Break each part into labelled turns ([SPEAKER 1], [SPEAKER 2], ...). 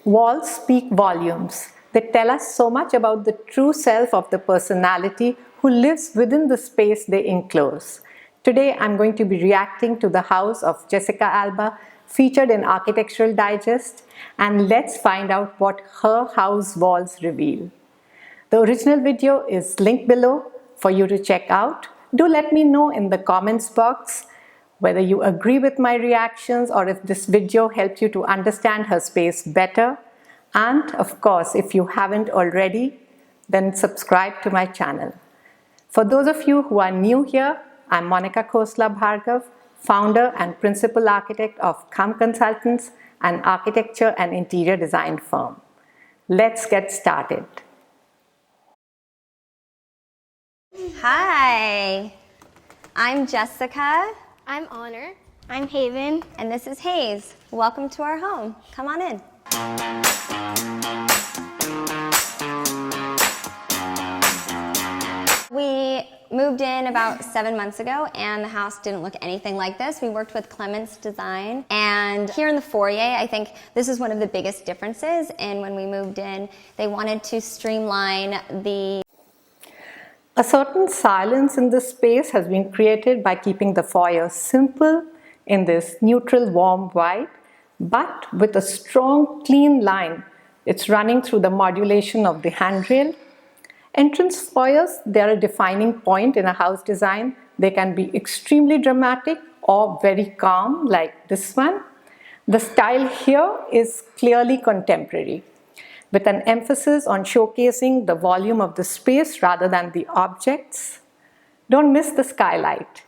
[SPEAKER 1] Walls speak volumes. They tell us so much about the true self of the personality who lives within the space they enclose. Today, I'm going to be reacting to the house of Jessica Alba, featured in Architectural Digest, and let's find out what her house walls reveal. The original video is linked below for you to check out. Do let me know in the comments box whether you agree with my reactions or if this video helped you to understand her space better. And of course, if you haven't already, then subscribe to my channel. For those of you who are new here, I'm Monica Khosla Bhargava, founder and principal architect of Kham Consultants, an architecture and interior design firm. Let's get started.
[SPEAKER 2] Hi, I'm Jessica.
[SPEAKER 3] I'm Honor. I'm Haven.
[SPEAKER 2] And this is Hayes. Welcome to our home. Come on in. We moved in about 7 months ago and the house didn't look anything like this. We worked with Clement's Design, and here in the foyer, I think this is one of the biggest differences. And when we moved in, they wanted to streamline the
[SPEAKER 1] A certain silence in this space has been created by keeping the foyer simple in this neutral warm white, but with a strong clean line. It's running through the modulation of the handrail. Entrance foyers, they are a defining point in a house design. They can be extremely dramatic or very calm like this one. The style here is clearly contemporary, with an emphasis on showcasing the volume of the space rather than the objects. Don't miss the skylight.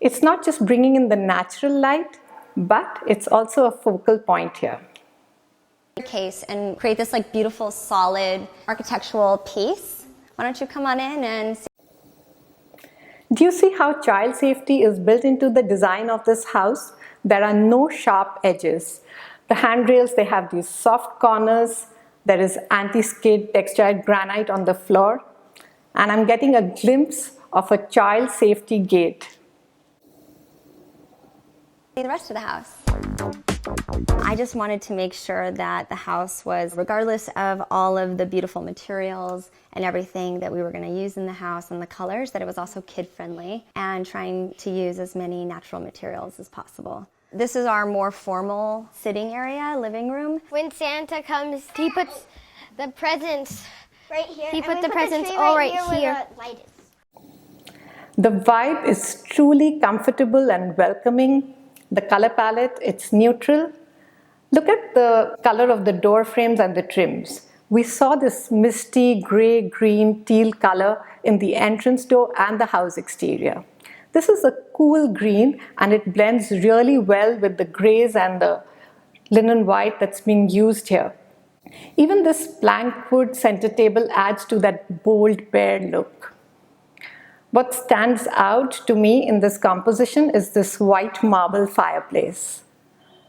[SPEAKER 1] It's not just bringing in the natural light, but it's also a focal point here.
[SPEAKER 2] case and create this like beautiful, solid architectural piece. Why don't you come on in and see?
[SPEAKER 1] Do you see how child safety is built into the design of this house? There are no sharp edges. The handrails, they have these soft corners. There is anti-skid textured granite on the floor, and I'm getting a glimpse of a child safety gate.
[SPEAKER 2] See the rest of the house. I just wanted to make sure that the house was, regardless of all of the beautiful materials and everything that we were going to use in the house and the colors, that it was also kid-friendly and trying to use as many natural materials as possible. This is our more formal sitting area, living room.
[SPEAKER 3] When Santa comes, he puts the presents right here. He put the presents all right here. Where the light is.
[SPEAKER 1] The vibe is truly comfortable and welcoming. The color palette, it's neutral. Look at the color of the door frames and the trims. We saw this misty gray, green, teal color in the entrance door and the house exterior. This is a cool green and it blends really well with the grays and the linen white that's being used here. Even this plank wood center table adds to that bold, bare look. What stands out to me in this composition is this white marble fireplace.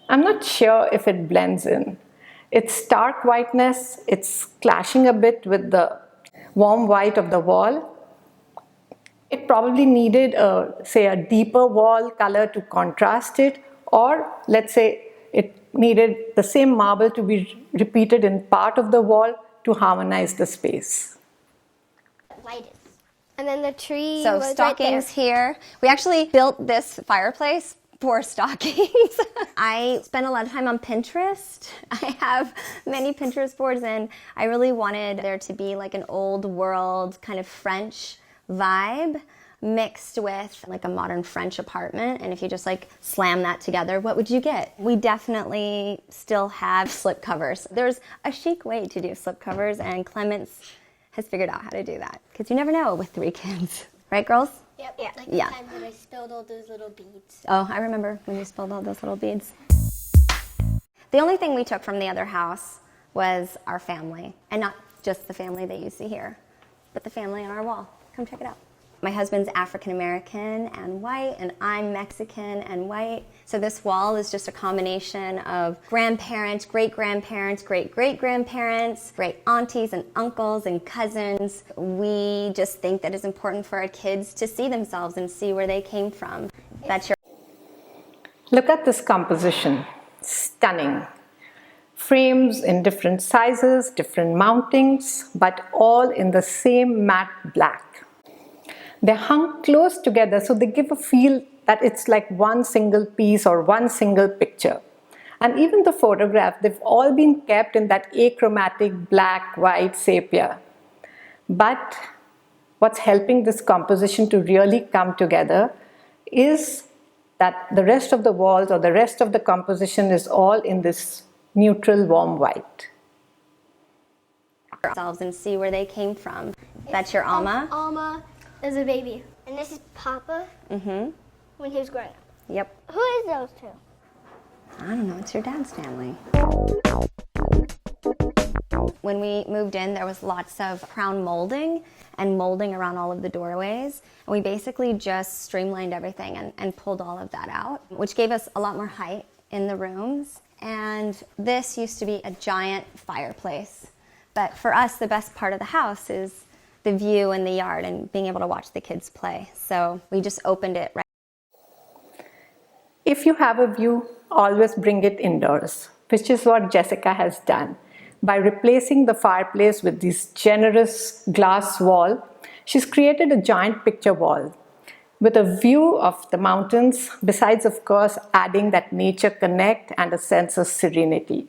[SPEAKER 1] I'm not sure if it blends in. It's stark whiteness, it's clashing a bit with the warm white of the wall. It probably needed a deeper wall color to contrast it, or let's say it needed the same marble to be repeated in part of the wall to harmonize the space.
[SPEAKER 3] Light is. And then the tree
[SPEAKER 2] So
[SPEAKER 3] was
[SPEAKER 2] stockings
[SPEAKER 3] right there.
[SPEAKER 2] here. We actually built this fireplace for stockings. I spent a lot of time on Pinterest. I have many Pinterest boards, and I really wanted there to be like an old world kind of French vibe mixed with like a modern French apartment. And if you just like slam that together, what would you get? We definitely still have slip covers. There's a chic way to do slip covers, and Clements has figured out how to do that, because you never know with 3 kids. Right, girls?
[SPEAKER 3] Yep. Yeah. Like
[SPEAKER 2] Yeah.
[SPEAKER 3] the time that I spilled all those little beads.
[SPEAKER 2] Oh, I remember when you spilled all those little beads. The only thing we took from the other house was our family, and not just the family that you see here, but the family on our wall. Come check it out. My husband's African American and white, and I'm Mexican and white. So this wall is just a combination of grandparents, great-grandparents, great-great-grandparents, great aunties and uncles and cousins. We just think that it's important for our kids to see themselves and see where they came from. That's your...
[SPEAKER 1] Look at this composition. Stunning. Frames in different sizes, different mountings, but all in the same matte black. They're hung close together, so they give a feel that it's like one single piece or one single picture. And even the photographs, they've all been kept in that achromatic black, white sepia. But what's helping this composition to really come together is that the rest of the walls or the rest of the composition is all in this neutral warm white.
[SPEAKER 2] Ourselves and see where they came from. That's your Alma?
[SPEAKER 3] Alma is a baby. And this is Papa when he was growing up.
[SPEAKER 2] Yep.
[SPEAKER 3] Who is those two?
[SPEAKER 2] I don't know, it's your dad, Stanley. When we moved in, there was lots of crown molding and molding around all of the doorways. And we basically just streamlined everything and pulled all of that out, which gave us a lot more height in the rooms. And this used to be a giant fireplace. But for us, the best part of the house is the view in the yard and being able to watch the kids play. So we just opened it right.
[SPEAKER 1] If you have a view, always bring it indoors, which is what Jessica has done. By replacing the fireplace with this generous glass wall, she's created a giant picture wall with a view of the mountains, besides, of course, adding that nature connect and a sense of serenity.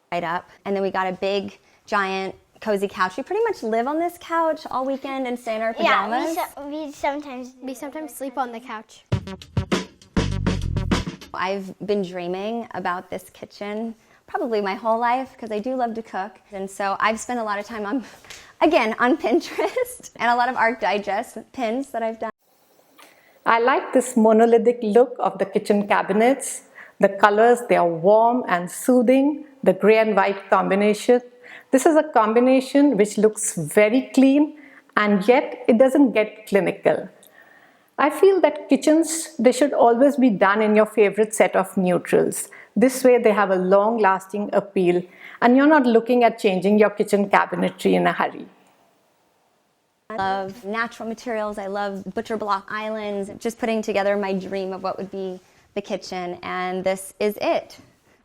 [SPEAKER 2] Right up. And then we got a big, giant, cozy couch. We pretty much live on this couch all weekend and stay in our pajamas.
[SPEAKER 3] Yeah, we sometimes sleep on the couch.
[SPEAKER 2] I've been dreaming about this kitchen probably my whole life because I do love to cook. And so I've spent a lot of time on Pinterest and a lot of Art Digest pins that I've done.
[SPEAKER 1] I like this monolithic look of the kitchen cabinets. The colors, they are warm and soothing, the gray and white combination. This is a combination which looks very clean and yet it doesn't get clinical. I feel that kitchens, they should always be done in your favorite set of neutrals. This way they have a long-lasting appeal and you're not looking at changing your kitchen cabinetry in a hurry.
[SPEAKER 2] I love natural materials. I love butcher block islands. Just putting together my dream of what would be the kitchen, and this is it.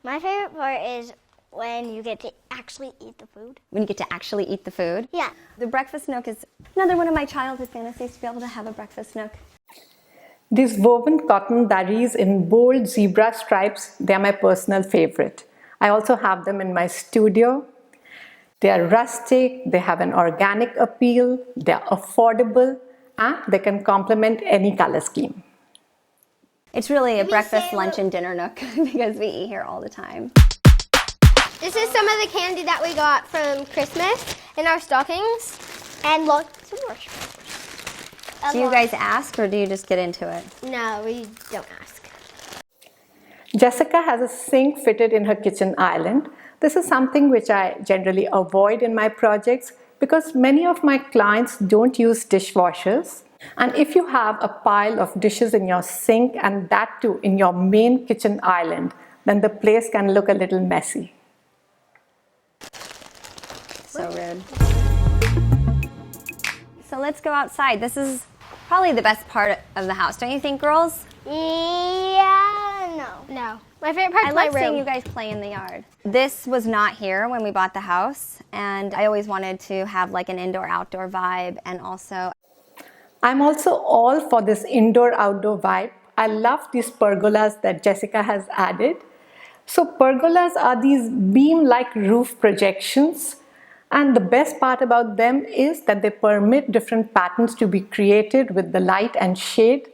[SPEAKER 3] My favorite part is when you get to actually eat the food.
[SPEAKER 2] When you get to actually eat the food?
[SPEAKER 3] Yeah.
[SPEAKER 2] The breakfast nook is another one of my childhood fantasies, to be able to have a breakfast nook.
[SPEAKER 1] These woven cotton daris in bold zebra stripes, they are my personal favorite. I also have them in my studio. They are rustic, they have an organic appeal, they are affordable, and they can complement any color scheme.
[SPEAKER 2] It's really a breakfast, lunch, and dinner nook because we eat here all the time.
[SPEAKER 3] This is some of the candy that we got from Christmas in our stockings. And lots of marshmallows.
[SPEAKER 2] Do you guys ask or do you just get into it?
[SPEAKER 3] No, we don't ask.
[SPEAKER 1] Jessica has a sink fitted in her kitchen island. This is something which I generally avoid in my projects because many of my clients don't use dishwashers. And if you have a pile of dishes in your sink and that too in your main kitchen island, then the place can look a little messy.
[SPEAKER 2] So rude. So let's go outside. This is probably the best part of the house, don't you think, girls?
[SPEAKER 3] Yeah, no. My favorite part is my room.
[SPEAKER 2] I love seeing you guys play in the yard. This was not here when we bought the house, and I always wanted to have like an indoor-outdoor vibe, and also
[SPEAKER 1] I'm also all for this indoor-outdoor vibe. I love these pergolas that Jessica has added. So pergolas are these beam-like roof projections, and the best part about them is that they permit different patterns to be created with the light and shade.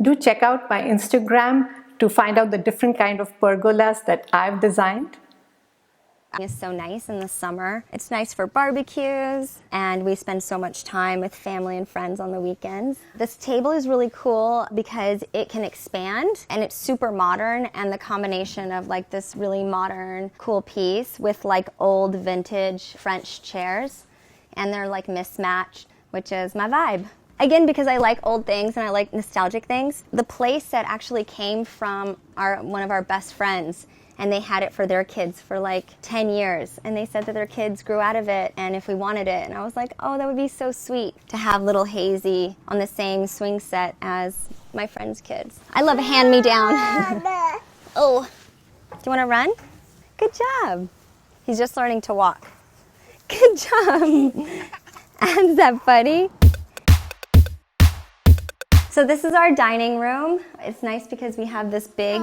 [SPEAKER 1] Do check out my Instagram to find out the different kind of pergolas that I've designed.
[SPEAKER 2] It's so nice in the summer. It's nice for barbecues, and we spend so much time with family and friends on the weekends. This table is really cool because it can expand, and it's super modern, and the combination of like this really modern, cool piece with like old vintage French chairs, and they're like mismatched, which is my vibe. Again, because I like old things and I like nostalgic things. The place set actually came from one of our best friends, and they had it for their kids for like 10 years. And they said that their kids grew out of it and if we wanted it. And I was like, oh, that would be so sweet to have little Hazy on the same swing set as my friend's kids. I love hand-me-down. Oh, do you want to run? Good job. He's just learning to walk. Good job. Is that funny? So this is our dining room. It's nice because we have this big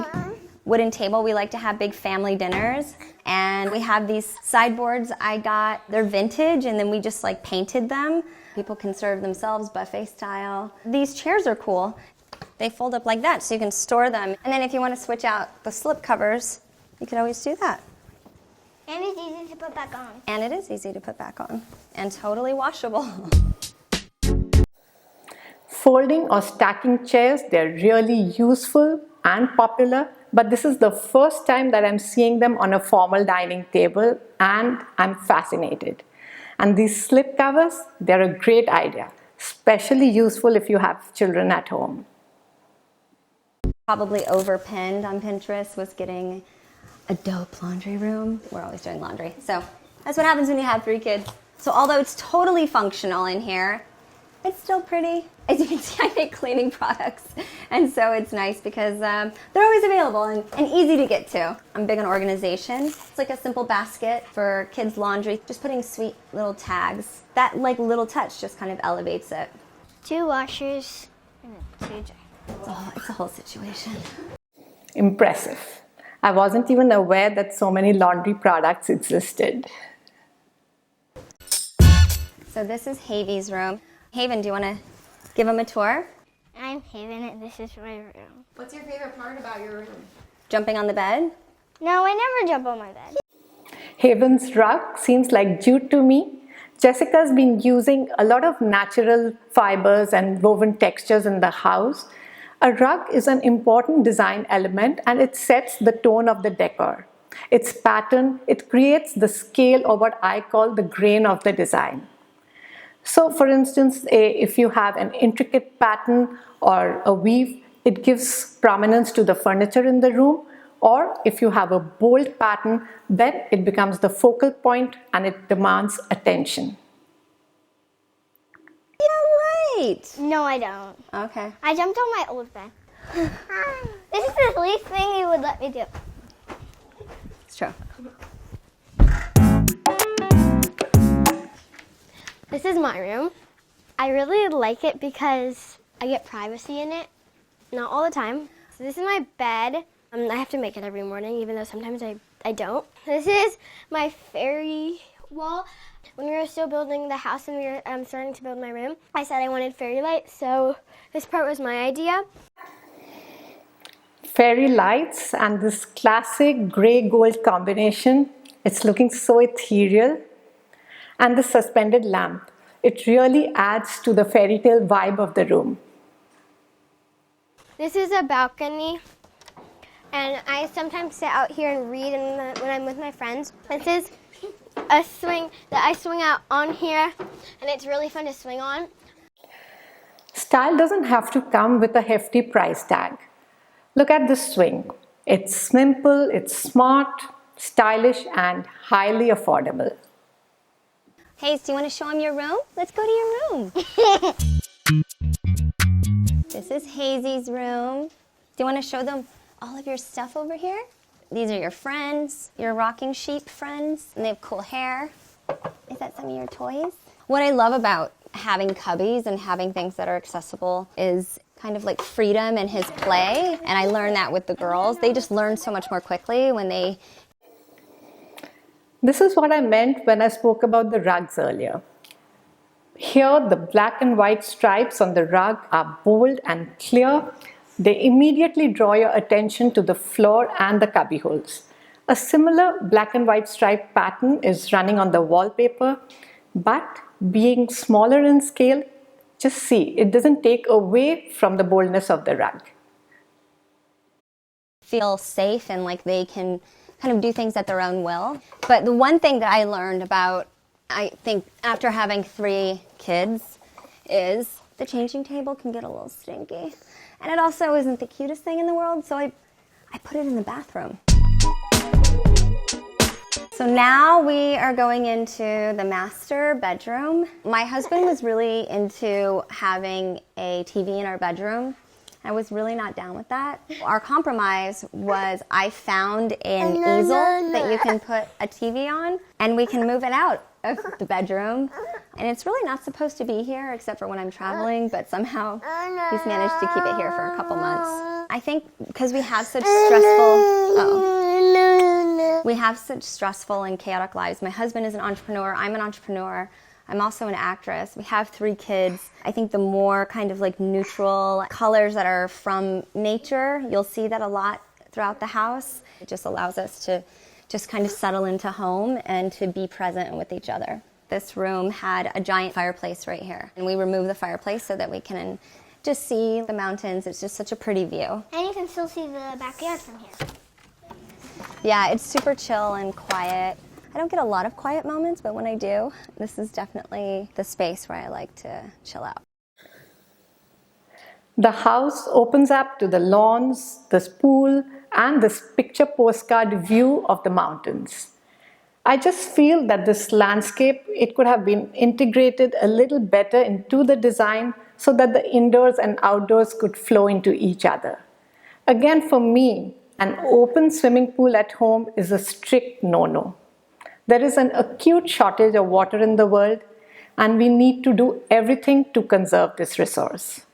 [SPEAKER 2] wooden table. We like to have big family dinners. And we have these sideboards I got. They're vintage, and then we just like painted them. People can serve themselves buffet style. These chairs are cool. They fold up like that, so you can store them. And then if you want to switch out the slip covers, you can always do that.
[SPEAKER 3] And it's easy to put back on.
[SPEAKER 2] And it is easy to put back on. And totally washable.
[SPEAKER 1] Folding or stacking chairs, they're really useful and popular, but this is the first time that I'm seeing them on a formal dining table, and I'm fascinated. And these slip covers, they're a great idea, especially useful if you have children at home.
[SPEAKER 2] Probably overpinned on Pinterest was getting a dope laundry room. We're always doing laundry. So that's what happens when you have 3 kids. So although it's totally functional in here, it's still pretty. As you can see, I make cleaning products. And so it's nice because they're always available and easy to get to. I'm big on organization. It's like a simple basket for kids' laundry. Just putting sweet little tags. That like little touch just kind of elevates it.
[SPEAKER 3] 2 washers and 2 dryers.
[SPEAKER 2] It's a whole situation.
[SPEAKER 1] Impressive. I wasn't even aware that so many laundry products existed.
[SPEAKER 2] So this is Havy's room. Haven, do you want to give him a tour?
[SPEAKER 3] I'm Haven and this is my room.
[SPEAKER 4] What's your favorite part about your room?
[SPEAKER 2] Jumping on the bed?
[SPEAKER 3] No, I never jump on my bed.
[SPEAKER 1] Haven's rug seems like jute to me. Jessica's been using a lot of natural fibers and woven textures in the house. A rug is an important design element and it sets the tone of the decor. Its pattern, it creates the scale or what I call the grain of the design. So for instance, if you have an intricate pattern or a weave, it gives prominence to the furniture in the room. Or if you have a bold pattern, then it becomes the focal point and it demands attention.
[SPEAKER 2] Yeah, right.
[SPEAKER 3] No, I don't.
[SPEAKER 2] Okay.
[SPEAKER 3] I jumped on my old bed. This is the least thing you would let me do.
[SPEAKER 2] It's true.
[SPEAKER 3] This is my room. I really like it because I get privacy in it. Not all the time. So this is my bed. I have to make it every morning, even though sometimes I don't. This is my fairy wall. When we were still building the house and we were starting to build my room, I said I wanted fairy lights, so this part was my idea.
[SPEAKER 1] Fairy lights and this classic gray-gold combination, it's looking so ethereal. And the suspended lamp, it really adds to the fairy tale vibe of the room.
[SPEAKER 3] This is a balcony, and I sometimes sit out here and read when I'm with my friends. This is a swing that I swing out on here, and it's really fun to swing on.
[SPEAKER 1] Style doesn't have to come with a hefty price tag. Look at this swing. It's simple, it's smart, stylish, and highly affordable.
[SPEAKER 2] Hayes, do you want to show him your room? Let's go to your room. This is Hazy's room. Do you want to show them all of your stuff over here? These are your friends, your rocking sheep friends, and they have cool hair. Is that some of your toys? What I love about having cubbies and having things that are accessible is kind of like freedom and his play. And I learned that with the girls. They just learn so much more quickly when they...
[SPEAKER 1] This is what I meant when I spoke about the rugs earlier. Here, the black and white stripes on the rug are bold and clear. They immediately draw your attention to the floor and the cubby holes. A similar black and white stripe pattern is running on the wallpaper, but being smaller in scale, just see, it doesn't take away from the boldness of the rug.
[SPEAKER 2] Feel safe and like they can kind of do things at their own will. But the one thing that I learned about, I think, after having 3 kids is the changing table can get a little stinky. And it also isn't the cutest thing in the world, so I put it in the bathroom. So now we are going into the master bedroom. My husband was really into having a TV in our bedroom. I was really not down with that. Our compromise was I found an easel that you can put a TV on, and we can move it out of the bedroom. And it's really not supposed to be here except for when I'm traveling, but somehow he's managed to keep it here for a couple months. I think because we have such stressful and chaotic lives. My husband is an entrepreneur, I'm an entrepreneur. I'm also an actress. We have 3 kids. I think the more kind of like neutral colors that are from nature, you'll see that a lot throughout the house. It just allows us to just kind of settle into home and to be present with each other. This room had a giant fireplace right here, and we removed the fireplace so that we can just see the mountains. It's just such a pretty view.
[SPEAKER 3] And you can still see the backyard from here.
[SPEAKER 2] Yeah, it's super chill and quiet. I don't get a lot of quiet moments, but when I do, this is definitely the space where I like to chill out.
[SPEAKER 1] The house opens up to the lawns, the pool, and this picture postcard view of the mountains. I just feel that this landscape, it could have been integrated a little better into the design so that the indoors and outdoors could flow into each other. Again, for me, an open swimming pool at home is a strict no-no. There is an acute shortage of water in the world, and we need to do everything to conserve this resource.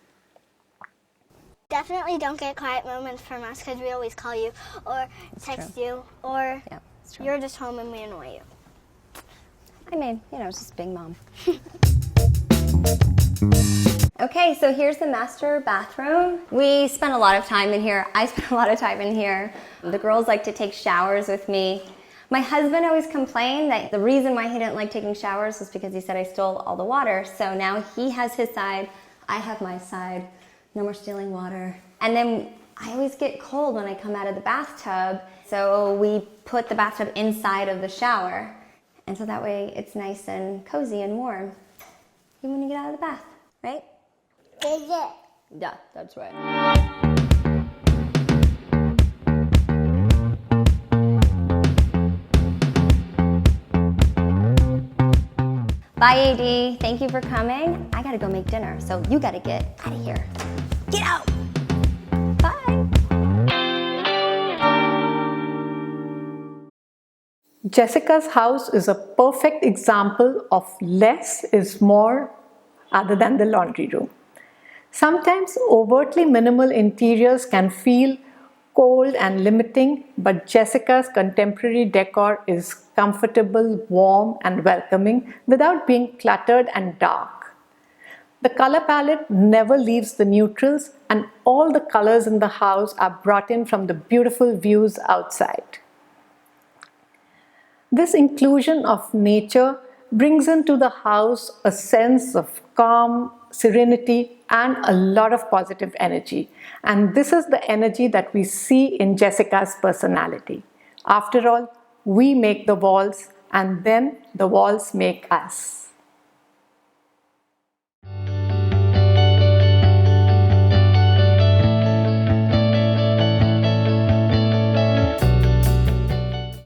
[SPEAKER 3] Definitely don't get quiet moments from us because we always call you or text you, or you're just home and we annoy you.
[SPEAKER 2] I mean, just being mom. Okay, so here's the master bathroom. We spent a lot of time in here. I spent a lot of time in here. The girls like to take showers with me. My husband always complained that the reason why he didn't like taking showers was because he said I stole all the water. So now he has his side, I have my side. No more stealing water. And then I always get cold when I come out of the bathtub. So we put the bathtub inside of the shower. And so that way it's nice and cozy and warm even when you get out of the bath, right? Yeah, that's right. Bye, AD. Thank you for coming. I gotta go make dinner, so you gotta get out of here. Get out! Bye!
[SPEAKER 1] Jessica's house is a perfect example of less is more other than the laundry room. Sometimes overtly minimal interiors can feel cold and limiting, but Jessica's contemporary decor is comfortable, warm, and welcoming without being cluttered and dark. The color palette never leaves the neutrals, and all the colors in the house are brought in from the beautiful views outside. This inclusion of nature brings into the house a sense of calm, serenity, and a lot of positive energy. And this is the energy that we see in Jessica's personality. After all, we make the walls, and then the walls make us.